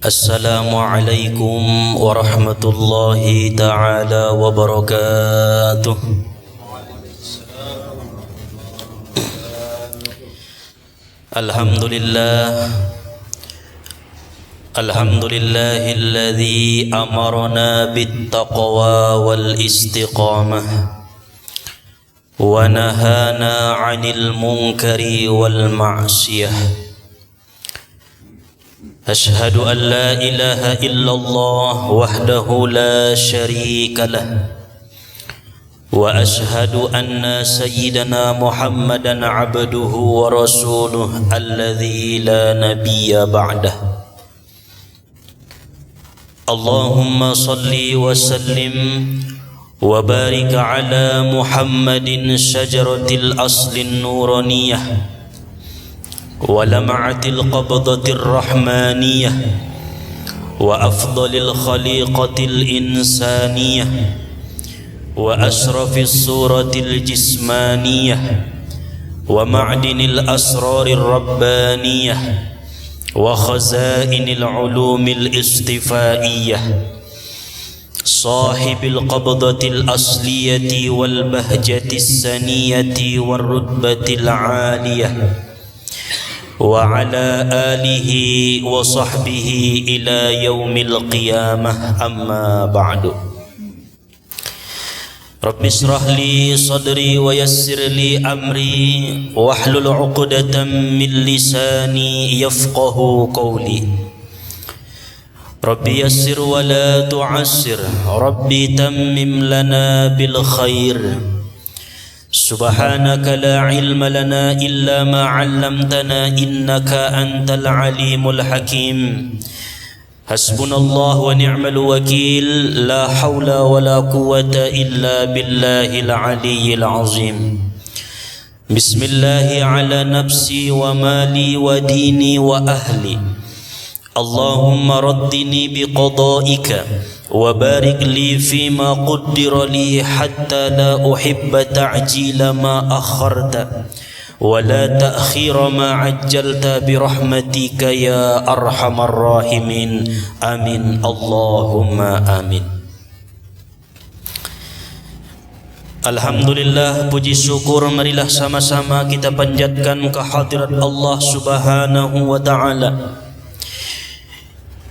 Assalamualaikum warahmatullahi ta'ala wabarakatuh. Alhamdulillahilladzi amarna bittaqwa wal istiqamah wa nahana 'anil munkari wal ma'siyah. أشهد أن لا إله إلا الله وحده لا شريك له وأشهد أن سيدنا محمدا عبده ورسوله الذي لا نبي بعده. اللهم صل وسلم وبارك على محمد شجرة الأصل النورانية ولمعة القبضة الرحمانية وأفضل الخليقة الإنسانية وأشرف الصورة الجسمانية ومعدن الأسرار الربانية وخزائن العلوم الاصطفائية صاحب القبضة الأصلية والبهجة السنية والرتبة العالية وعلى آله وصحبه إلى يوم القيامة. أما بعد. رب اشرح لي صدري ويسر لي أمري واحلل عقدة من لساني يفقه قولي. رب يسر ولا تعسر، رب تمم لنا بالخير. سبحانك لا علم لنا إلا ما علمتنا إنك أنت العليم الحكيم. حسبنا الله ونعم الوكيل، لا حول ولا قوة إلا بالله العلي العظيم. بسم الله على نفسي ومالي وديني وأهلي. اللهم ردني بقضائك وبارك لي فيما قدر لي حتى لا أحب تعجيل ما أخرت ولا تأخير ما عجلت برحمتك يا أرحم الراحمين. آمين اللهم آمين. Alhamdulillah, puji syukur marilah sama-sama kita panjatkan kehadirat Allah Subhanahu wa ta'ala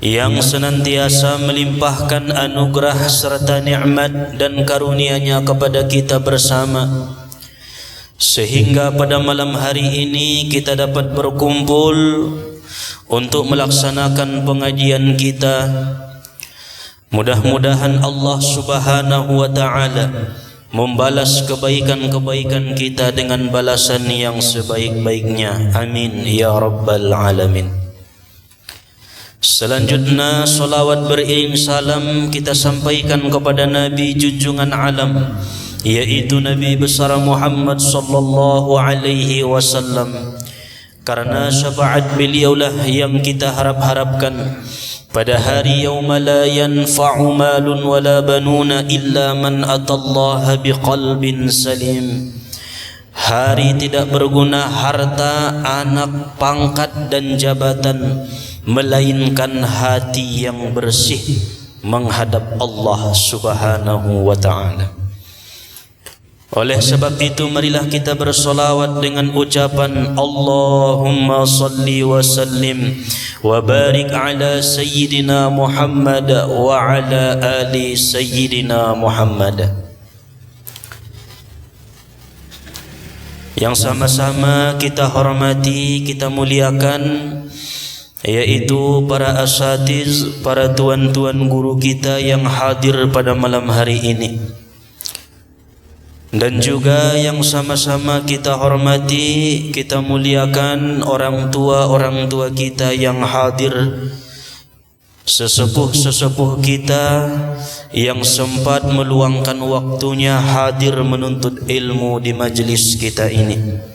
yang senantiasa melimpahkan anugerah serta nikmat dan karunia-Nya kepada kita bersama, sehingga pada malam hari ini kita dapat berkumpul untuk melaksanakan pengajian kita. Mudah-mudahan Allah Subhanahu wa ta'ala membalas kebaikan-kebaikan kita dengan balasan yang sebaik-baiknya. Amin ya rabbal alamin. Selanjutnya salawat beriring salam kita sampaikan kepada Nabi junjungan alam, yaitu Nabi besar Muhammad sallallahu alaihi wasallam, karena syafaat beliaulah yang kita harap-harapkan pada hari yauma la yanfa'u malun wala banuna illa man atallaha biqalbin salim. Hari tidak berguna harta, anak, pangkat dan jabatan, melainkan hati yang bersih menghadap Allah Subhanahu wa ta'ala. Oleh sebab itu marilah kita bersolawat dengan ucapan Allahumma salli wa sallim wa barik ala Sayyidina Muhammad wa ala ali Sayyidina Muhammad. Yang sama-sama kita hormati, kita muliakan, yaitu para asatiz, para tuan-tuan guru kita yang hadir pada malam hari ini, dan juga yang sama-sama kita hormati, kita muliakan orang tua kita yang hadir, sesepuh-sesepuh kita yang sempat meluangkan waktunya hadir menuntut ilmu di majelis kita ini.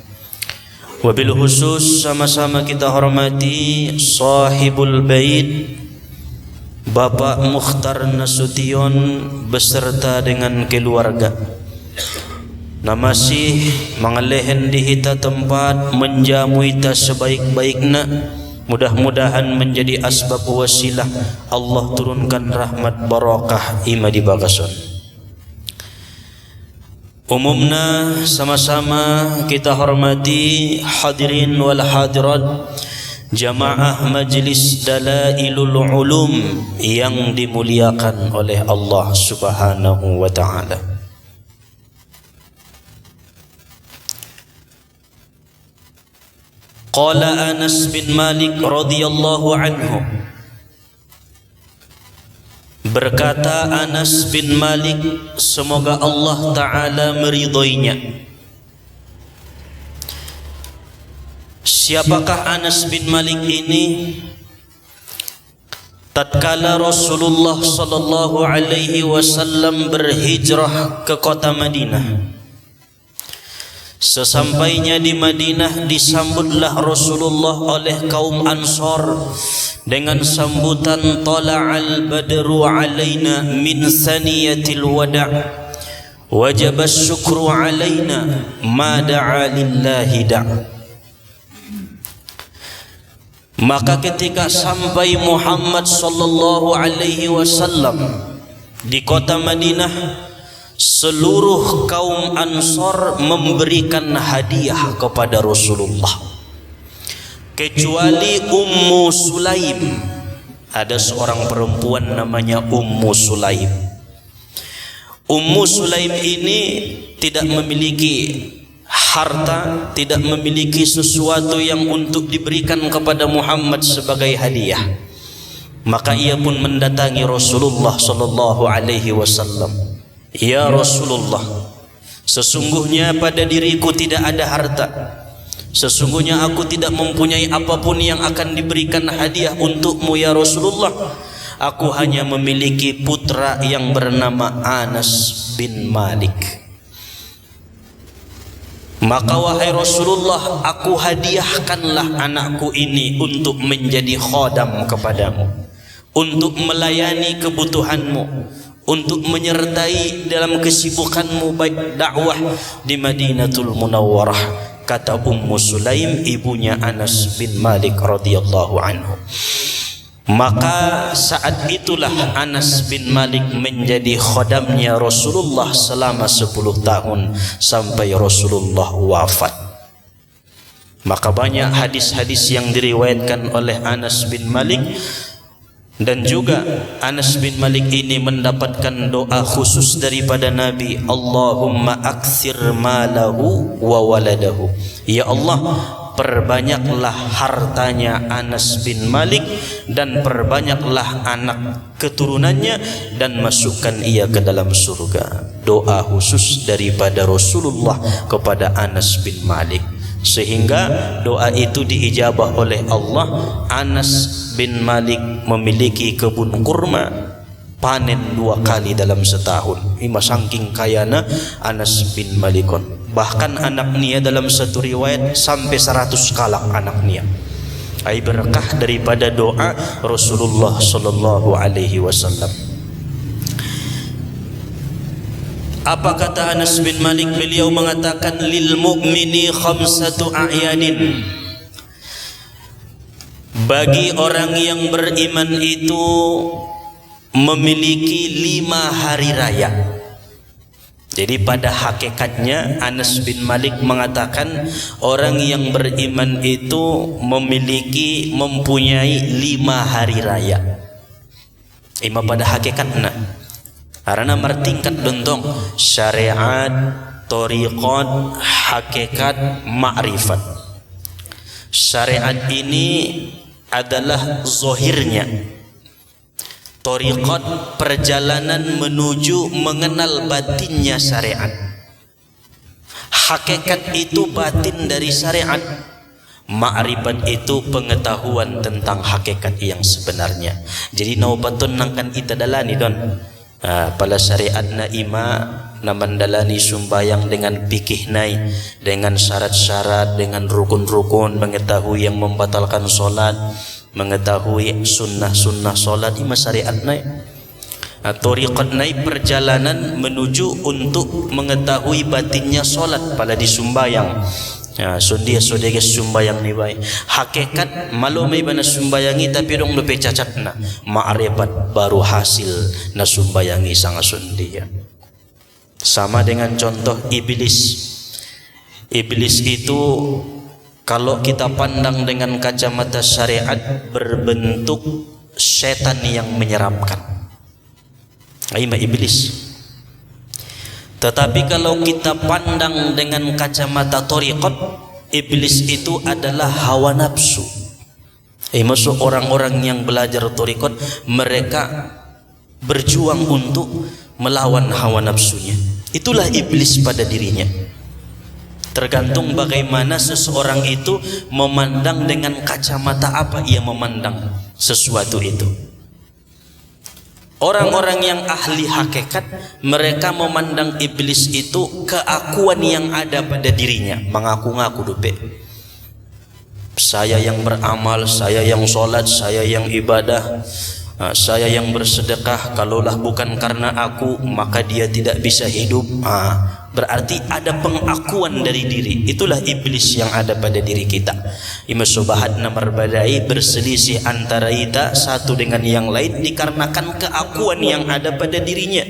Wabil khusus sama-sama kita hormati sahibul bait Bapak Mukhtar Nasution beserta dengan keluarga. Namasih mengalehen di hita tempat menjamu ita sebaik-baikna Mudah-mudahan menjadi asbab wasilah Allah turunkan rahmat barakah ima di bagason. Umumna sama-sama kita hormati hadirin wal hadirat jamaah Majlis Dalailul Ulum yang dimuliakan oleh Allah Subhanahu wa taala. Qala Anas bin Malik radhiyallahu anhu, berkata Anas bin Malik, semoga Allah taala meridhoinya. Siapakah Anas bin Malik ini? Tatkala Rasulullah sallallahu alaihi wasallam berhijrah ke kota Madinah, sesampainya di Madinah disambutlah Rasulullah oleh kaum Ansar dengan sambutan tala'al badru alaina min saniyatil wada' wajaba syukru alaina ma da'a lillahi da'. Maka ketika sampai Muhammad sallallahu alaihi wasallam di kota Madinah, seluruh kaum Ansar memberikan hadiah kepada Rasulullah kecuali Ummu Sulaim. Ada seorang perempuan namanya Ummu Sulaim. Ummu Sulaim ini tidak memiliki harta, tidak memiliki sesuatu yang untuk diberikan kepada Muhammad sebagai hadiah. Maka ia pun mendatangi Rasulullah sallallahu alaihi wasallam. Ya Rasulullah, sesungguhnya pada diriku tidak ada harta. Sesungguhnya aku tidak mempunyai apapun yang akan diberikan hadiah untukmu ya Rasulullah. Aku hanya memiliki putra yang bernama Anas bin Malik. Maka wahai Rasulullah, aku hadiahkanlah anakku ini untuk menjadi khodam kepadamu, untuk melayani kebutuhanmu, untuk menyertai dalam kesibukanmu baik dakwah di Madinatul Munawwarah. Kata Ummu Sulaim, ibunya Anas bin Malik radhiyallahu anhu. Maka saat itulah Anas bin Malik menjadi khodamnya Rasulullah selama 10 tahun sampai Rasulullah wafat. Maka banyak hadis-hadis yang diriwayatkan oleh Anas bin Malik. Dan juga Anas bin Malik ini mendapatkan doa khusus daripada Nabi, Allahumma aktsir malahu wa waladahu. Ya Allah, perbanyaklah hartanya Anas bin Malik dan perbanyaklah anak keturunannya dan masukkan ia ke dalam surga. Doa khusus daripada Rasulullah kepada Anas bin Malik, sehingga doa itu diijabah oleh Allah. Anas bin Malik memiliki kebun kurma, panen 2 kali dalam setahun. Ima saking kayana Anas bin Malikon. Bahkan anak nia dalam satu riwayat sampai 100 kalak anak nia. Ai berkah daripada doa Rasulullah sallallahu alaihi wasallam. Apa kata Anas bin Malik? Beliau mengatakan, lil mu'mini khamsatu a'yadin. Bagi orang yang beriman itu memiliki 5 hari raya. Jadi pada hakikatnya Anas bin Malik mengatakan orang yang beriman itu mempunyai 5 hari raya. Ima pada hakikatnya karena bertingkat dontong syariat, tariqat, hakikat, ma'rifat. Syariat ini adalah zahirnya, tariqat perjalanan menuju mengenal batinnya syariat. Hakikat itu batin dari syariat. Ma'rifat itu pengetahuan tentang hakikat yang sebenarnya. Jadi naubatun nangkan ita dalani don. Pada syariat na ima na mandalani sumbayang dengan fikih nai, dengan syarat-syarat, dengan rukun-rukun, mengetahui yang membatalkan solat, mengetahui sunnah-sunnah solat. Ima syariat nai. Tariqat nai perjalanan menuju untuk mengetahui batinnya solat pada disumbayang. Ya, sondia sodege sumbayang ni bay. Hakikat malu may bana sumbayangi tapi dong dope cacat na. Ma'rifat baru hasil na sumbayangi sang sondia. Sama dengan contoh iblis. Iblis itu kalau kita pandang dengan kacamata syariat berbentuk setan yang menyeramkan. Ini iblis. Tetapi kalau kita pandang dengan kacamata thariqat, iblis itu adalah hawa nafsu. Maksud orang-orang yang belajar thariqat, mereka berjuang untuk melawan hawa nafsunya. Itulah iblis pada dirinya. Tergantung bagaimana seseorang itu memandang, dengan kacamata apa ia memandang sesuatu itu. Orang-orang yang ahli hakikat, mereka memandang iblis itu keakuan yang ada pada dirinya, mengaku-ngaku dupe. Saya yang beramal, saya yang sholat, saya yang ibadah, saya yang bersedekah. Kalaulah bukan karena aku, maka dia tidak bisa hidup. Berarti ada pengakuan dari diri. Itulah iblis yang ada pada diri kita. Imasubahat namar badai, berselisih antara kita satu dengan yang lain dikarenakan keakuan yang ada pada dirinya.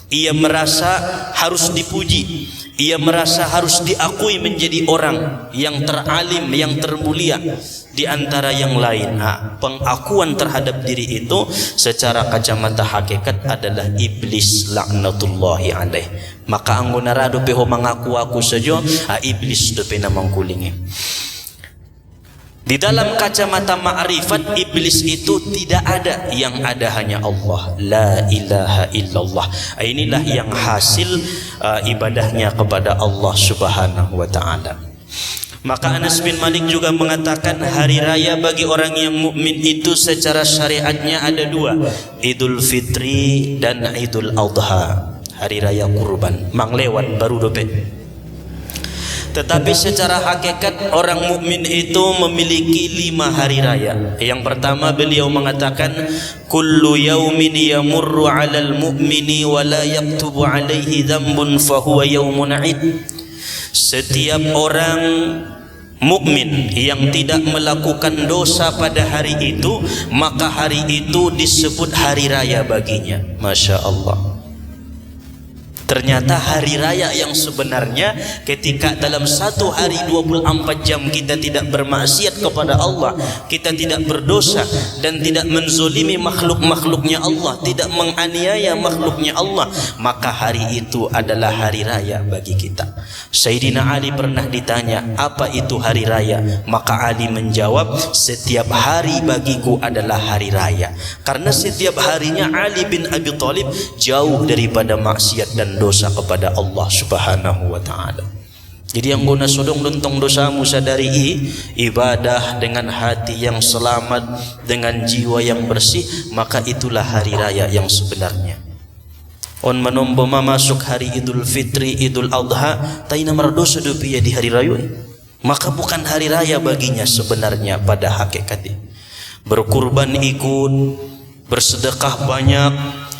Ia merasa harus dipuji, ia merasa harus diakui menjadi orang yang teralim, yang termulia di antara yang lain. Pengakuan terhadap diri itu secara kacamata hakikat adalah iblis laknatullahi alaih. Maka anggona rado peho mengaku aku saja, iblis dope namang kulingi. Di dalam kacamata ma'rifat, iblis itu tidak ada, yang ada hanya Allah, la ilaha illallah. Inilah yang hasil ibadahnya kepada Allah subhanahu wa ta'ala. Maka Anas bin Malik juga mengatakan, hari raya bagi orang yang mukmin itu secara syariatnya ada dua, Idul Fitri dan Idul Adha, hari raya kurban. Mang lewat baru dope. Tetapi secara hakikat orang mukmin itu memiliki 5 hari raya. Yang pertama beliau mengatakan, kullu yaumin yamurru 'alal mu'mini wa la yaktubu 'alaihi dzambun fa huwa yaumun 'id. Setiap orang mukmin yang tidak melakukan dosa pada hari itu, maka hari itu disebut hari raya baginya. Masya Allah. Ternyata hari raya yang sebenarnya ketika dalam satu hari 24 jam kita tidak bermaksiat kepada Allah, kita tidak berdosa dan tidak menzolimi makhluk-makhluknya Allah, tidak menganiaya makhluknya Allah, maka hari itu adalah hari raya bagi kita. Sayyidina Ali pernah ditanya, apa itu hari raya? Maka Ali menjawab, setiap hari bagiku adalah hari raya. Karena setiap harinya Ali bin Abi Thalib jauh daripada maksiat dan dosa kepada Allah subhanahu wa ta'ala. Jadi yang guna sodong lontong dosamu sadari ibadah dengan hati yang selamat, dengan jiwa yang bersih, maka itulah hari raya yang sebenarnya. On menombo masuk hari Idul Fitri, Idul Adha, taina mardosa dopiya di hari raya, maka bukan hari raya baginya sebenarnya pada hakikatnya. Berkurban ikut, bersedekah banyak,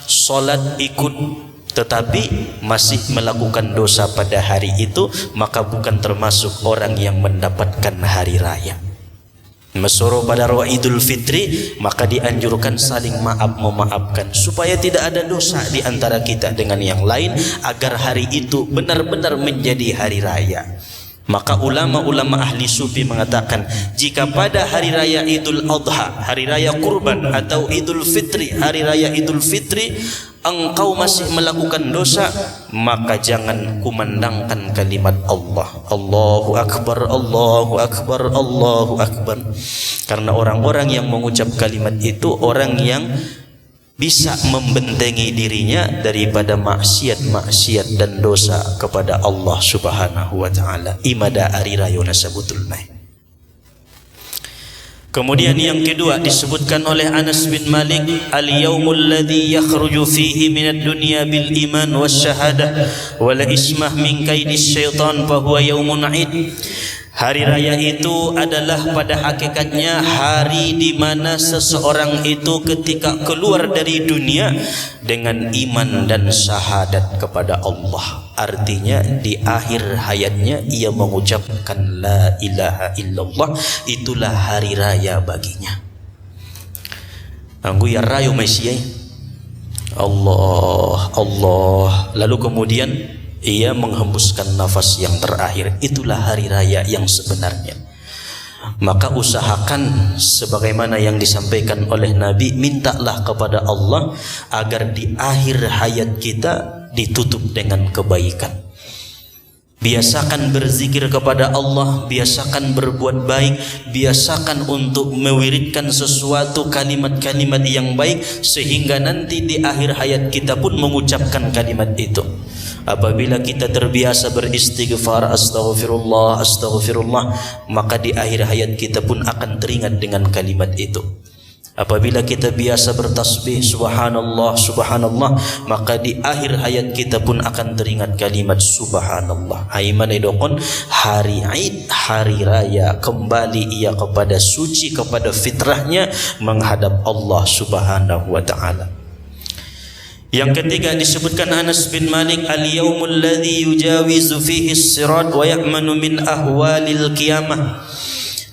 solat ikut, tetapi masih melakukan dosa pada hari itu, maka bukan termasuk orang yang mendapatkan hari raya. Mesoro pada roh Idul Fitri, maka dianjurkan saling maaf memaafkan supaya tidak ada dosa di antara kita dengan yang lain, agar hari itu benar-benar menjadi hari raya. Maka ulama-ulama ahli sufi mengatakan, jika pada hari raya Idul Adha, hari raya kurban, atau Idul Fitri, hari raya Idul Fitri, engkau masih melakukan dosa, maka jangan kumandangkan kalimat Allah, Allahu Akbar, Allahu Akbar, Allahu Akbar. Karena orang-orang yang mengucap kalimat itu orang yang bisa membentengi dirinya daripada maksiat-maksiat dan dosa kepada Allah subhanahu wa ta'ala. Imada ari rayona sabutul naik. Kemudian yang kedua disebutkan oleh Anas bin Malik, al-yaumul ladzi yakhruju fihi minad dunya bil iman was syahadah wal ismah min kaidis syaitan fa huwa yaumun 'id. Hari raya itu adalah pada hakikatnya hari di mana seseorang itu ketika keluar dari dunia dengan iman dan syahadat kepada Allah. Artinya di akhir hayatnya ia mengucapkan la ilaha illallah. Itulah hari raya baginya. Anggu ya rayo Mesiai Allah Allah, lalu kemudian ia menghembuskan nafas yang terakhir. Itulah hari raya yang sebenarnya. Maka usahakan sebagaimana yang disampaikan oleh Nabi, mintalah kepada Allah agar di akhir hayat kita ditutup dengan kebaikan. Biasakan berzikir kepada Allah, biasakan berbuat baik, biasakan untuk mewiridkan sesuatu kalimat-kalimat yang baik, sehingga nanti di akhir hayat kita pun mengucapkan kalimat itu. Apabila kita terbiasa beristighfar, astaghfirullah, astaghfirullah, maka di akhir hayat kita pun akan teringat dengan kalimat itu. Apabila kita biasa bertasbih subhanallah, subhanallah, maka di akhir hayat kita pun akan teringat kalimat subhanallah. Aiman idokon hari Id, hari raya, kembali ia kepada suci, kepada fitrahnya menghadap Allah Subhanahu wa taala. Yang ketiga disebutkan Anas bin Malik, al-yaumul ladzi yujawizu fihi as-sirat wa ya'manu min ahwalil qiyamah.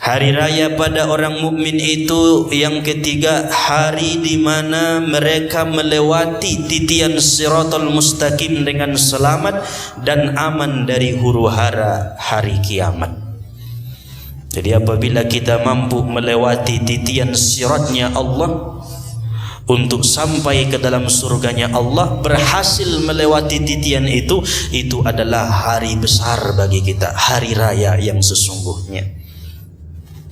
Hari raya pada orang mukmin itu yang ketiga, hari di mana mereka melewati titian siratal mustaqim dengan selamat dan aman dari huru-hara hari kiamat. Jadi apabila kita mampu melewati titian siratnya Allah untuk sampai ke dalam surganya Allah, berhasil melewati titian itu adalah hari besar bagi kita, hari raya yang sesungguhnya.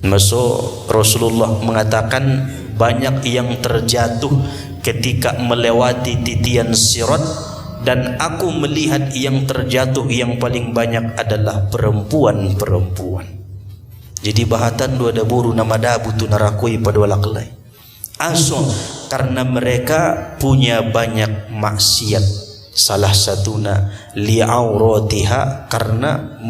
Masuk Rasulullah mengatakan banyak yang terjatuh ketika melewati titian sirat, dan aku melihat yang terjatuh yang paling banyak adalah perempuan-perempuan. Jadi bahatan dua daburu nama dabu tu narakui pada walaklai. Aso karena mereka punya banyak maksiat. Salah satunya li'auratiha, karena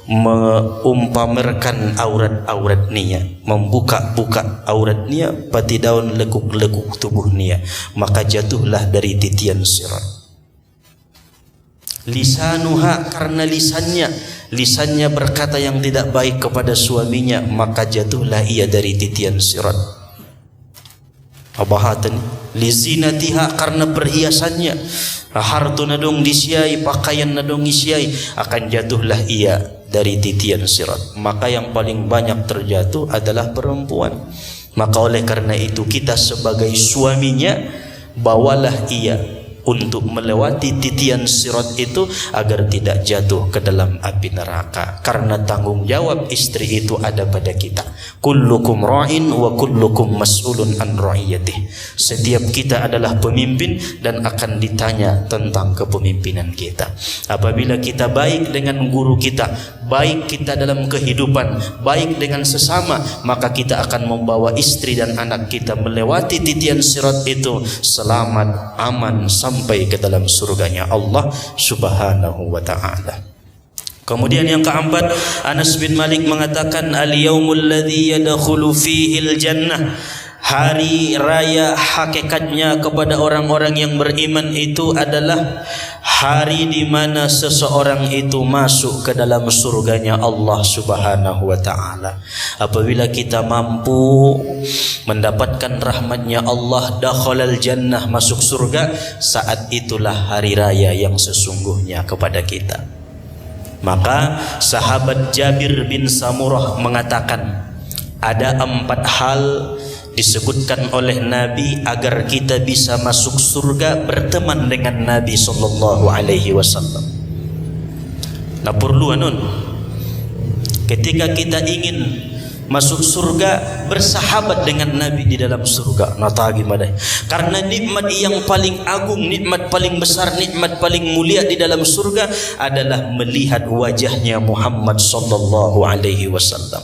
mengumpamerkan aurat-aurat niya, membuka-buka aurat niya, pati daun lekuk-lekuk tubuh niya, maka jatuhlah dari titian sirat. Lisanuha, karena lisannya berkata yang tidak baik kepada suaminya, maka jatuhlah ia dari titian sirat. Abahatan lizinatiha, karena perhiasannya, harta nadong disiai, pakaian nadong disiai, akan jatuhlah ia dari titian sirat. Maka yang paling banyak terjatuh adalah perempuan. Maka oleh karena itu kita sebagai suaminya, bawalah ia untuk melewati titian sirat itu agar tidak jatuh ke dalam api neraka. Karena tanggung jawab istri itu ada pada kita. Kullukum ra'in wa kullukum mas'ulun an ra'iyatih. Setiap kita adalah pemimpin dan akan ditanya tentang kepemimpinan kita. Apabila kita baik dengan guru kita, baik kita dalam kehidupan, baik dengan sesama, maka kita akan membawa istri dan anak kita melewati titian sirat itu selamat, aman, sampai ke dalam surganya Allah Subhanahu wa ta'ala. Kemudian yang keempat, Anas bin Malik mengatakan, al-yaumul ladzi yadkhulu fihil jannah. Hari raya hakikatnya kepada orang-orang yang beriman itu adalah hari di mana seseorang itu masuk ke dalam surganya Allah Subhanahu wa ta'ala. Apabila kita mampu mendapatkan rahmatnya Allah, dakhalal jannah, masuk surga, saat itulah hari raya yang sesungguhnya kepada kita. Maka sahabat Jabir bin Samurah mengatakan, ada 4 hal disebutkan oleh Nabi agar kita bisa masuk surga berteman dengan Nabi sallallahu alaihi wasallam. Nah perlu anun, ketika kita ingin masuk surga, bersahabat dengan Nabi di dalam surga. Nata gimana? Karena nikmat yang paling agung, nikmat paling besar, nikmat paling mulia di dalam surga adalah melihat wajahnya Muhammad sallallahu alaihi wasallam.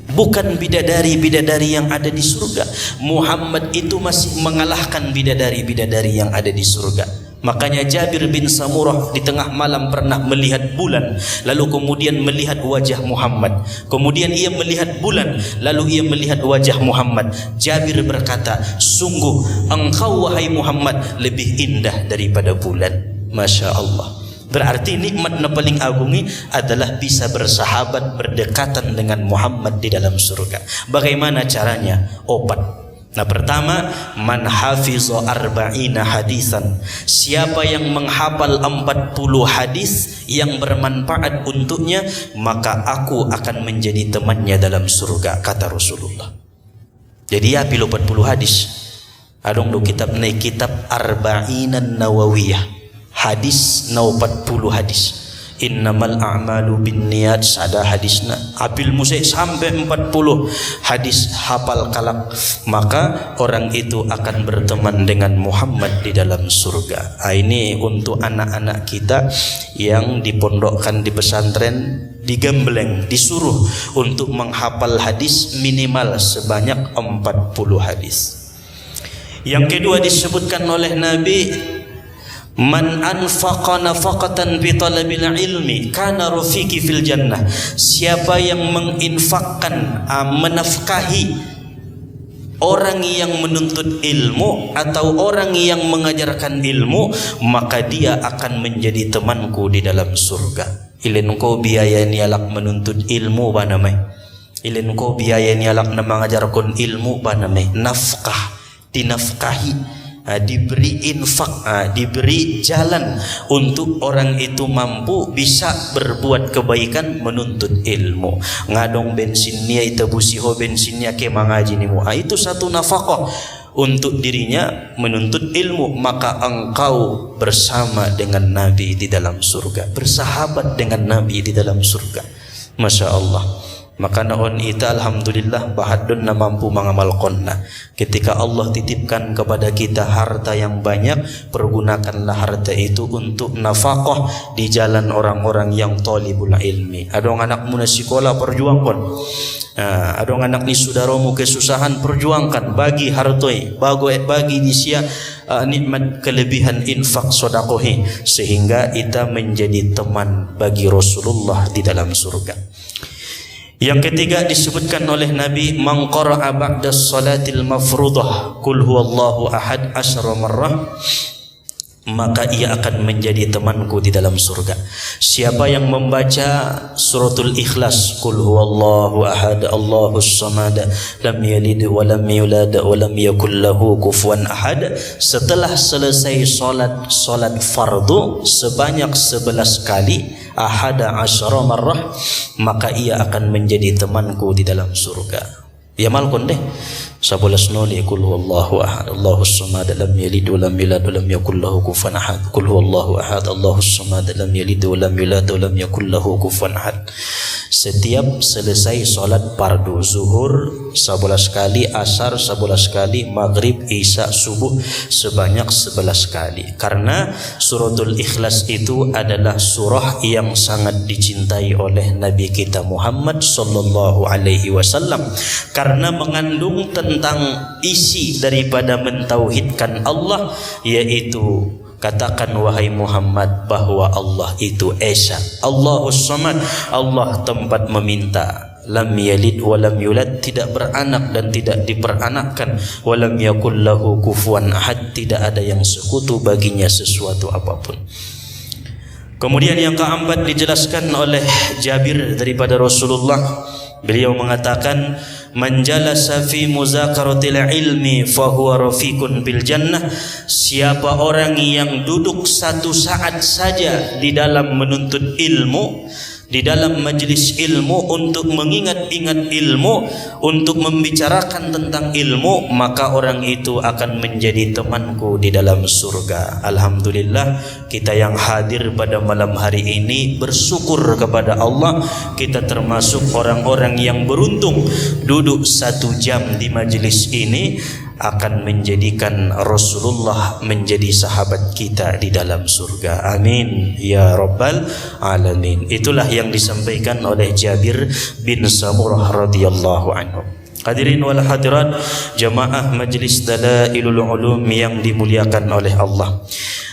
Bukan bidadari-bidadari yang ada di surga. Muhammad itu masih mengalahkan bidadari-bidadari yang ada di surga. Makanya Jabir bin Samurah di tengah malam pernah melihat bulan, lalu kemudian melihat wajah Muhammad. Kemudian ia melihat bulan, lalu ia melihat wajah Muhammad. Jabir berkata, sungguh engkau wahai Muhammad lebih indah daripada bulan. Masya Allah. Berarti nikmat yang paling agung ini adalah bisa bersahabat, berdekatan dengan Muhammad di dalam surga. Bagaimana caranya? Obat. Nah, pertama, man hafiza arba'ina hadisan. Siapa yang menghafal 40 hadis yang bermanfaat untuknya, maka aku akan menjadi temannya dalam surga, kata Rasulullah. Jadi ya pilu 40 hadis. Adong do kitab naik kitab Arba'inan Nawawiyah. Hadis nau 40 hadis. Innamal a'malu binniyat, sada hadisna apil musik sampai 40 hadis hafal kalak, maka orang itu akan berteman dengan Muhammad di dalam surga. Ini untuk anak-anak kita yang dipondokkan di pesantren, digembleng, disuruh untuk menghafal hadis minimal sebanyak 40 hadis. Yang kedua disebutkan oleh Nabi, man anfaqa nafaqatan fi talabil ilmi kana rafiqi fil jannah. Siapa yang menginfakkan, menafkahi orang yang menuntut ilmu atau orang yang mengajarkan ilmu, maka dia akan menjadi temanku di dalam surga. Ilin ko biaya nialak menuntut ilmu banamai, ilin ko biaya nialak na mengajarkan ilmu banamai. Nafkah, dinafkahi, diberi infak, diberi jalan untuk orang itu mampu bisa berbuat kebaikan, menuntut ilmu. Ngadong bensinnya itabusiho bensinnya ke mangaji nimu, itu satu nafkah untuk dirinya menuntut ilmu. Maka engkau bersama dengan Nabi di dalam surga, bersahabat dengan Nabi di dalam surga. Masya Allah. Maka naon ita alhamdulillah bahadun na mampu mengamalkanna. Ketika Allah titipkan kepada kita harta yang banyak, pergunakanlah harta itu untuk nafkah di jalan orang-orang yang talibul ilmi. Adong anakmu na sekolah, perjuangkan. Adong anak ni saudaramu kesusahan, perjuangkan, bagi hartoi, bagi dia nikmat kelebihan infak sodakohi, sehingga ita menjadi teman bagi Rasulullah di dalam surga. Yang ketiga disebutkan oleh Nabi, man qara'a ba'da salatil mafruḍah qul huwallahu ahad 10 marrah, maka ia akan menjadi temanku di dalam surga. Siapa yang membaca suratul Ikhlas, qul huwallahu ahad Allahus samad lam yalid wa lam yulad wa lam yakul lahu kufuwan ahad, setelah selesai salat fardu sebanyak 11 kali, ahada 10 marrah, maka ia akan menjadi temanku di dalam surga. Ya malkon deh 11 noli, qul huwallahu ahad Allahus samad lam yalid wa lam yulad wa lam yakul lahu kufuwan ahad, qul huwallahu ahad Allahus samad lam yalid wa lam yulad wa lam yakul lahu kufuwan ahad. Setiap selesai salat fardu zuhur 11 kali, asar 11 kali, maghrib, isya, subuh sebanyak 11 kali. Karena suratul Ikhlas itu adalah surah yang sangat dicintai oleh Nabi kita Muhammad sallallahu alaihi wasallam, karena mengandung tentang isi daripada mentauhidkan Allah, yaitu katakan wahai Muhammad bahwa Allah itu Esa, Allahus Samad, Allah tempat meminta, lam yalid wa lam yulad, tidak beranak dan tidak diperanakkan, wa lam yakul lahu kufuwan ahad, tidak ada yang sekutu baginya sesuatu apapun. Kemudian yang keempat dijelaskan oleh Jabir daripada Rasulullah, beliau mengatakan, man jalasa fi muzakaratil ilmi fahuwa rafiqun bil jannah. Siapa orang yang duduk satu saat saja di dalam menuntut ilmu, di dalam majlis ilmu, untuk mengingat-ingat ilmu, untuk membicarakan tentang ilmu, maka orang itu akan menjadi temanku di dalam surga. Alhamdulillah, kita yang hadir pada malam hari ini bersyukur kepada Allah, kita termasuk orang-orang yang beruntung duduk 1 jam di majlis ini, akan menjadikan Rasulullah menjadi sahabat kita di dalam surga. Amin ya rabbal alamin. Itulah yang disampaikan oleh Jabir bin Samurah radhiyallahu anhu. Hadirin wal hadirat, jamaah majlis Dalailul Ulum yang dimuliakan oleh Allah.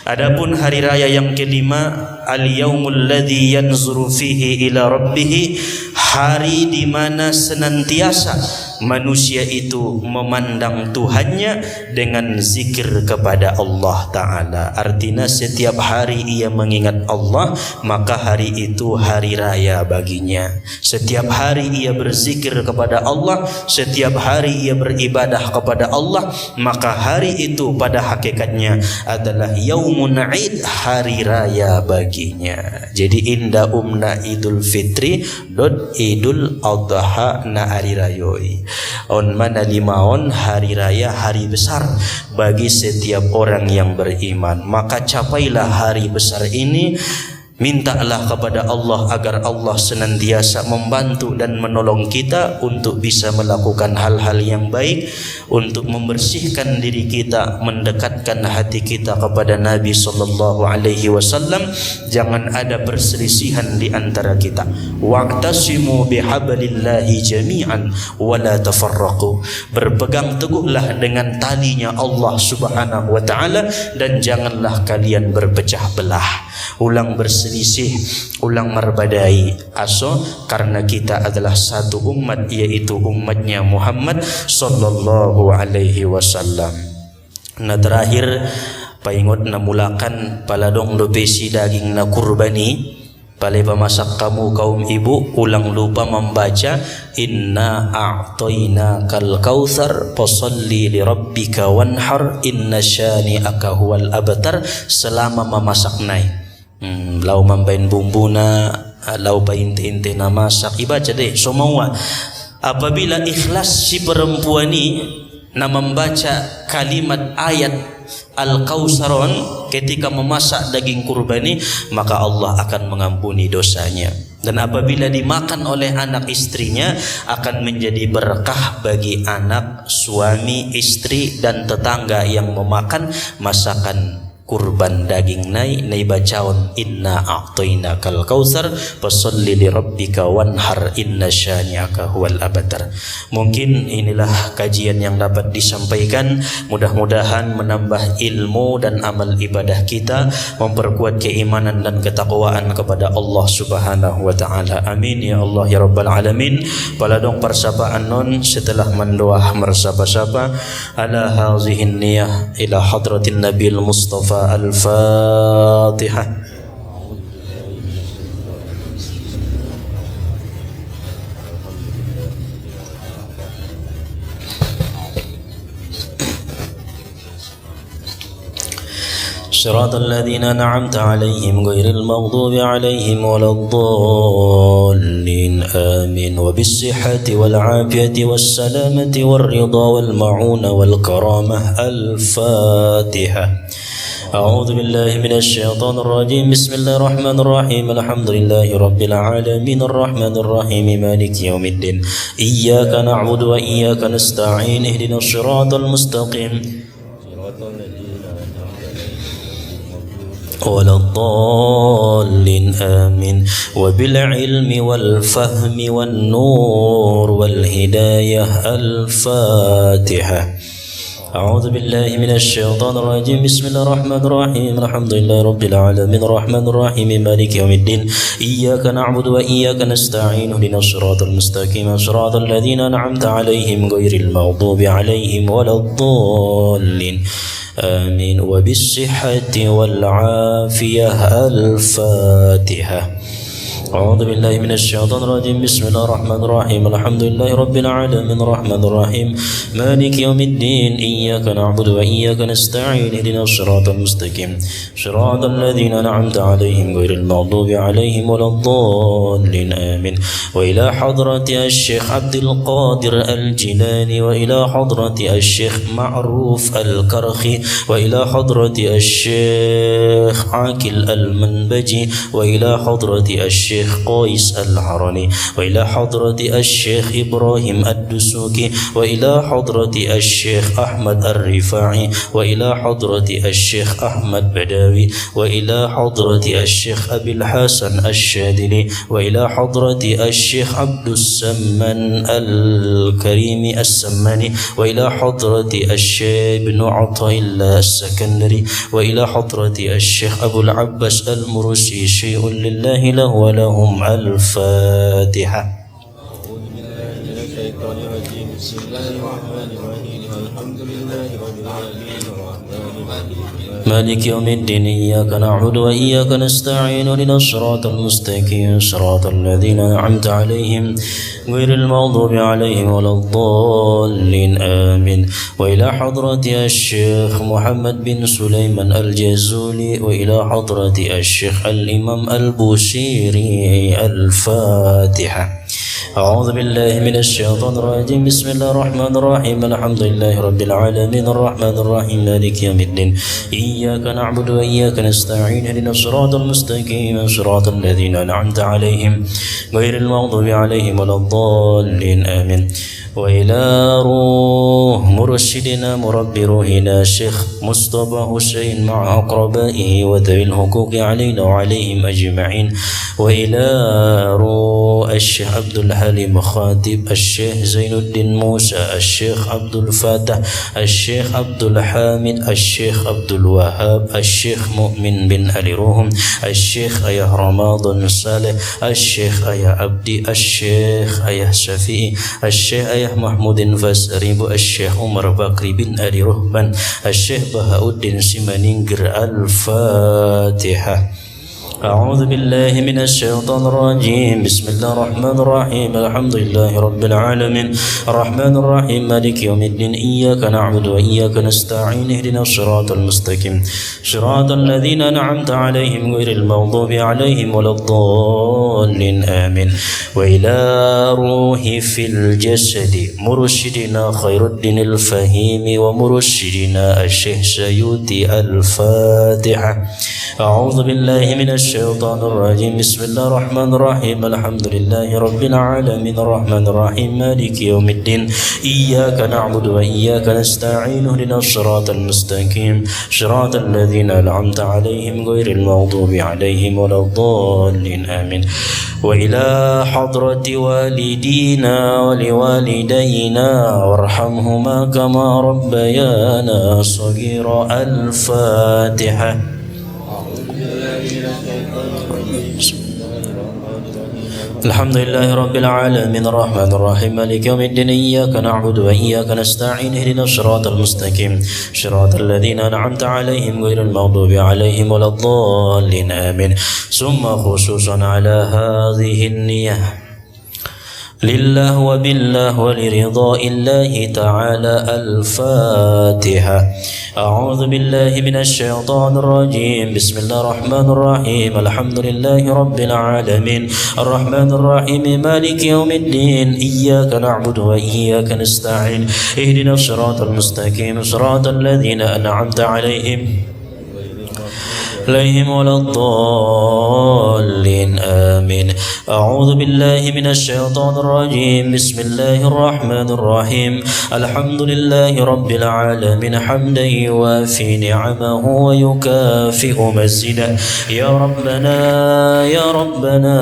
Adapun hari raya yang kelima, al-yaumul ladzi yanzuru fihi ila rabbih, hari di mana senantiasa manusia itu memandang Tuhannya dengan zikir kepada Allah Ta'ala. Artinya setiap hari ia mengingat Allah, maka hari itu hari raya baginya. Setiap hari ia berzikir kepada Allah, setiap hari ia beribadah kepada Allah, maka hari itu pada hakikatnya adalah yaumun id, hari raya baginya. Jadi inda umna idul fitri dot idul adha na hari rayoi. On mana limaon hari raya, hari besar bagi setiap orang yang beriman. Maka capailah hari besar ini. Mintalah kepada Allah agar Allah senantiasa membantu dan menolong kita untuk bisa melakukan hal-hal yang baik, untuk membersihkan diri kita, mendekatkan hati kita kepada Nabi sallallahu alaihi wasallam. Jangan ada perselisihan di antara kita. Wa'tasimu bihablillahi jami'an wa la tafarraqu. Berpegang teguhlah dengan talinya Allah Subhanahu wa taala dan janganlah kalian berpecah belah. Ulang berselisih, ulang merbadai. Karena kita adalah satu umat, yaitu umatnya Muhammad sallallahu alaihi wasallam. Nah terakhir paingot na mulakan paladong dopesi daging na kurbani. Pale pemasak kamu kaum ibu, ulang lupa membaca inna a'toina kal kautsar fasalli li rabbika wanhar inna syani'aka huwal abtar. Selama memasak nai lau mambain bumbuna, lau painte-inte na masak, ibaca deh semua. Apabila ikhlas si perempuan ini na membaca kalimat ayat Al-Kausaron ketika memasak daging kurbani, maka Allah akan mengampuni dosanya. Dan apabila dimakan oleh anak istrinya, akan menjadi berkah bagi anak, suami, istri, dan tetangga yang memakan masakan kurban daging nai bacaun inna a'toina kal kautsar fasalli li rabbika wanhar inna syani'aka huwal abtar. Mungkin inilah kajian yang dapat disampaikan, mudah-mudahan menambah ilmu dan amal ibadah kita, memperkuat keimanan dan ketakwaan kepada Allah Subhanahu wa taala. Amin ya Allah ya rabbal alamin. Paladong persapaan non setelah mendoa mersapa-sapa ala hazihin niyah ila hadratin nabil mustafa al-Fatihah. صراط الذين أنعمت عليهم غير المغضوب عليهم ولا الضالين آمين. وبالصحة والعافية والسلامة والرضا والمعونة والكرامة. الفاتحة. أعوذ بالله من الشيطان الرجيم. بسم الله الرحمن الرحيم. الحمد لله رب العالمين الرحمن الرحيم مالك يوم الدين. إياك نعبد وإياك نستعين. اهدنا الصراط المستقيم ولا الضالين آمين. وبالعلم والفهم والنور والهداية. الفاتحة. أعوذ بالله من الشيطان الرجيم. بسم الله الرحمن الرحيم. الحمد لله رب العالمين الرحمن الرحيم مالك يوم الدين. إياك نعبد وإياك نستعين. اهدنا الصراط المستقيم صراط الذين أنعمت عليهم غير المغضوب عليهم ولا الضالين آمين. وبالصحة والعافية. الفاتحة. أعوذ بالله من الشيطان الرجيم. بسم الله الرحمن الرحيم. الحمد لله رب العالمين الرحمن الرحيم مالك يوم الدين. إياك نعبد وإياك نستعين. اهدنا الصراط المستقيم صراط الذين أنعمت عليهم غير المغضوب عليهم ولا الضالين آمين. وإلى حضرة الشيخ عبد القادر الجيلاني، وإلى حضرة الشيخ معروف الكرخي، وإلى حضرة الشيخ عاكل المنبجي، وإلى حضرة الشيخ الشيخ قيس العرني وإلى حضرة الشيخ إبراهيم الدسوقي وإلى حضرة الشيخ أحمد الرفاعي وإلى حضرة الشيخ أحمد بداوي وإلى حضرة الشيخ أبي الحسن الشاذلي وإلى حضرة الشيخ عبد السمان الكريم السماني وإلى حضرة الشيخ بن عطاء الله السكندري وإلى حضرة الشيخ أبو العباس المرسي شيء لله له ولهم الفاتحة. بسم الله الرحمن الرحيم الحمد لله رب العالمين مالك يوم الدين إياك نعبد وإياك نستعين اهدنا الصراط المستقيم صراط الذين أنعمت عليهم غير المغضوب عليهم ولا الضالين آمين. وإلى حضرة الشيخ محمد بن سليمان الجزولي وإلى حضرة الشيخ الإمام البوصيري الفاتحة. أعوذ بالله من الشيطان الرجيم. بسم الله الرحمن الرحيم الحمد لله رب العالمين الرحمن الرحيم مالك يوم الدين إياك نعبد وإياك نستعين اهدنا الصراط المستقيم صراط الذين أنعمت عليهم غير المغضوب عليهم ولا الضالين آمين. وإلى روح مرشدنا مربي روحنا الشيخ مصطفى حسين مع أقربائه وذوي الحقوق علينا وعليهم أجمعين. وإلى روح الشيخ عبد الحليم خاتب الشيخ زين الدين موسى الشيخ عبد الفتاح الشيخ عبد الحامد الشيخ عبد الوهاب الشيخ مؤمن بن علي روهم الشيخ أيا رمضان صالح الشيخ أيا عبدي الشيخ أيا شفيعي الشيخ أيا محمود فاسريب الشيخ عمر بكر بن علي رهبان الشيخ بهاء الدين سيمانينجر الفاتحة. أعوذ بالله من الشيطان الرجيم. بسم الله الرحمن الرحيم الحمد لله رب العالمين الرحمن الرحيم مالك يوم الدين إياك نعبد وإياك نستعين اهدنا الصراط المستقيم صراط الذين أنعمت عليهم غير المغضوب عليهم ولا الضالين آمين. وإلى روحي في الجسد مرشدنا خير الدين الفهيم ومرشدنا الشيخ سيوطي الفاتحة. أعوذ بالله من الشيطان الرجيم. بسم الله الرحمن الرحيم الحمد لله رب العالمين الرحمن الرحيم مالك يوم الدين إياك نعبد وإياك نستعين اهدنا الصراط المستقيم صراط الذين أنعمت عليهم غير المغضوب عليهم ولا الضالين آمين. وإلى حضرة والدينا ولوالدينا وارحمهما كما ربيانا صغيرا الفاتحة. الحمد لله رب العالمين الرحمن الرحيم مالك يوم الدين إياك نعبد وإياك نستعين اهدنا الصراط المستقيم صراط الذين أنعمت عليهم غير المغضوب عليهم ولا الضالين آمين. ثم خصوصا على هذه النية لله وبالله ولرضاء الله تعالى الفاتحة. أعوذ بالله من الشيطان الرجيم. بسم الله الرحمن الرحيم الحمد لله رب العالمين الرحمن الرحيم مالك يوم الدين إياك نعبد وإياك نستعين اهدنا الصراط المستقيم صراط الذين أنعمت عليهم ولا الضالين آمين. أعوذ بالله من الشيطان الرجيم. بسم الله الرحمن الرحيم الحمد لله رب العالمين حمدا يوافي نعمه ويكافئ مزيدا. يا ربنا يا ربنا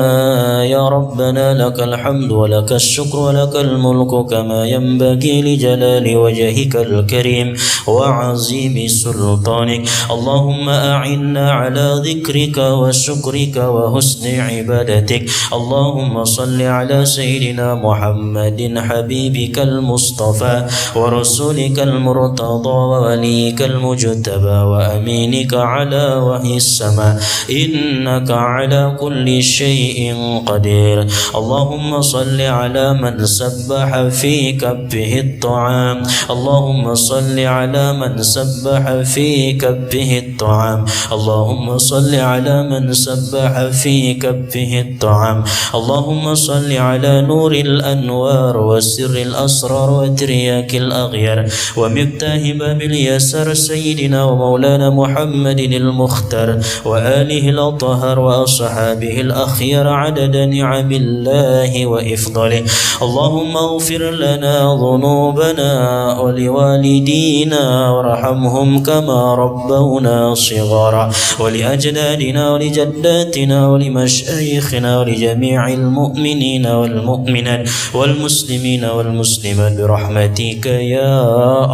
يا ربنا لك الحمد ولك الشكر ولك الملك كما ينبغي لجلال وجهك الكريم وعظيم سلطانك. اللهم أعنا على ذكرك وشكرك وحسن عبادتك. اللهم صل على سيدنا محمد حبيبك المصطفى ورسولك المرتضى ووليك المجتبى وأمينك على وحي السماء إنك على كل شيء قدير. اللهم صل على من سبح في كبه الطعام. اللهم صل على من سبح في كبه الطعام. اللهم اللهم صل على من سبح في كفه الطعام اللهم صل على نور الأنوار وسر الأسرار وترياك الأغيار ومفتاح باب اليسار سيدنا ومولانا محمد المختار وآله الأطهار وأصحابه الأخيار عدد نعم الله وإفضاله اللهم اغفر لنا ذنوبنا ولوالدينا وارحمهم كما ربونا صغارا ولأجدادنا ولجداتنا ولمشايخنا ولجميع المؤمنين والمؤمنات والمسلمين والمسلمات برحمتك يا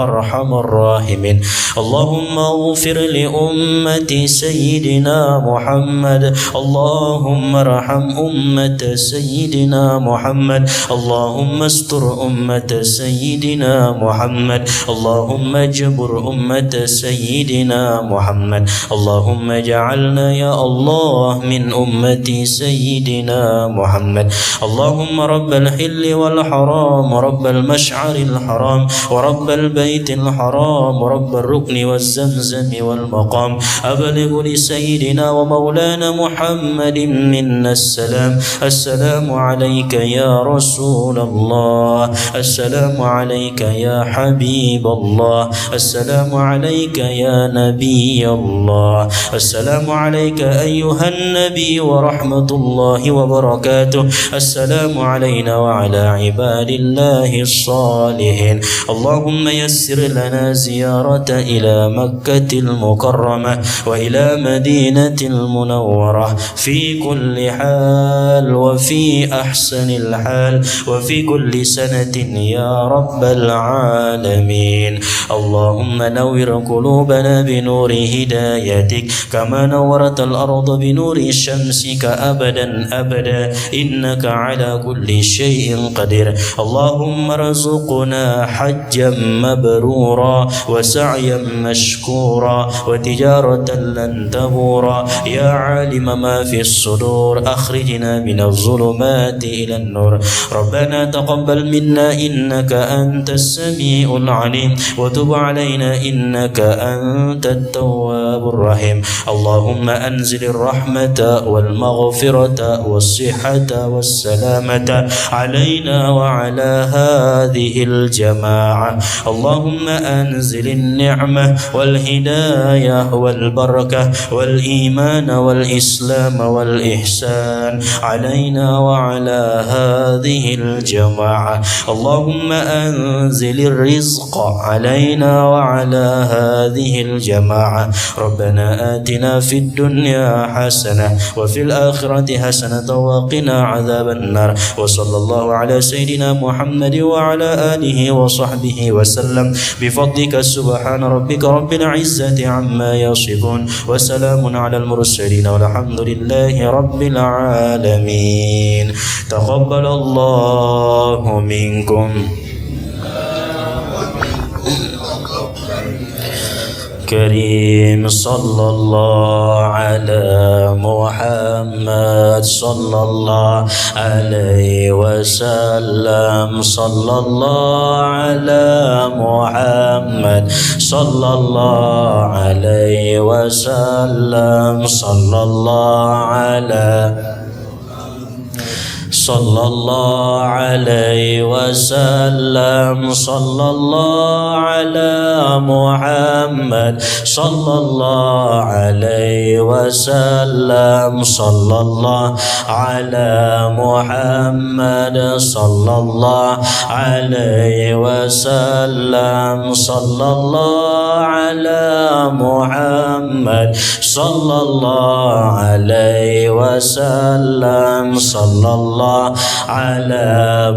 أرحم الراحمين اللهم اغفر لأمة سيدنا محمد اللهم ارحم أمة سيدنا محمد اللهم استر أمة سيدنا محمد اللهم اجبر أمة سيدنا محمد اللهم اجعلنا يا الله من أمة سيدنا محمد اللهم رب الحل والحرام ورب المشعر الحرام ورب البيت الحرام ورب الركن والزمزم والمقام أبلغ لسيدنا ومولانا محمد منا السلام السلام عليك يا رسول الله السلام عليك يا حبيب الله السلام عليك يا نبي الله السلام عليك أيها النبي ورحمة الله وبركاته السلام علينا وعلى عباد الله الصالحين اللهم يسر لنا زيارة إلى مكة المكرمة وإلى مدينة المنورة في كل حال وفي أحسن الحال وفي كل سنة يا رب العالمين اللهم نور قلوبنا بنور هدايتك كما نورت الأرض بنور شمسك أبدا أبدا إنك على كل شيء قدير اللهم ارزقنا حجا مبرورا وسعيا مشكورا وتجارة لن تبورا يا عالم ما في الصدور أخرجنا من الظلمات إلى النور ربنا تقبل منا إنك أنت السميع العليم وتب علينا إنك أنت التواب الرحيم اللهم أنزل الرحمة والمغفرة والصحة والسلامة علينا وعلى هذه الجماعة اللهم أنزل النعمة والهداية والبركة والإيمان والإسلام والإحسان علينا وعلى هذه الجماعة اللهم أنزل الرزق علينا وعلى هذه الجماعة ربنا آتنا في الدنيا حسنة وفي الآخرة حسنة وقنا عذاب النار وصلى الله على سيدنا محمد وعلى آله وصحبه وسلم بفضلك سبحان ربك رب العزة عما يصفون وسلام على المرسلين والحمد لله رب العالمين تقبل الله منكم كريم صلى الله على محمد صلى الله عليه وسلم صلى الله على محمد صلى الله عليه وسلم صلى الله على صلى الله عليه وسلم صلى الله على محمد صلى الله عليه وسلم صلى الله على محمد صلى الله عليه وسلم صلى الله على محمد صلى الله عليه وسلم صلى الله على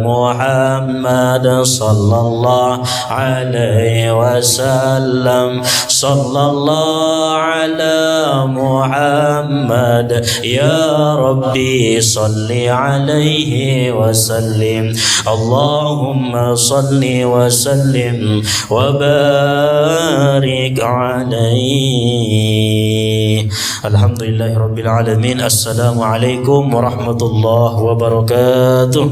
محمد صلى الله عليه وسلم صلى الله على محمد يا ربي صل عليه وسلم اللهم صل وسلم وبارك عليه الحمد لله رب العالمين السلام عليكم ورحمة الله وبركاته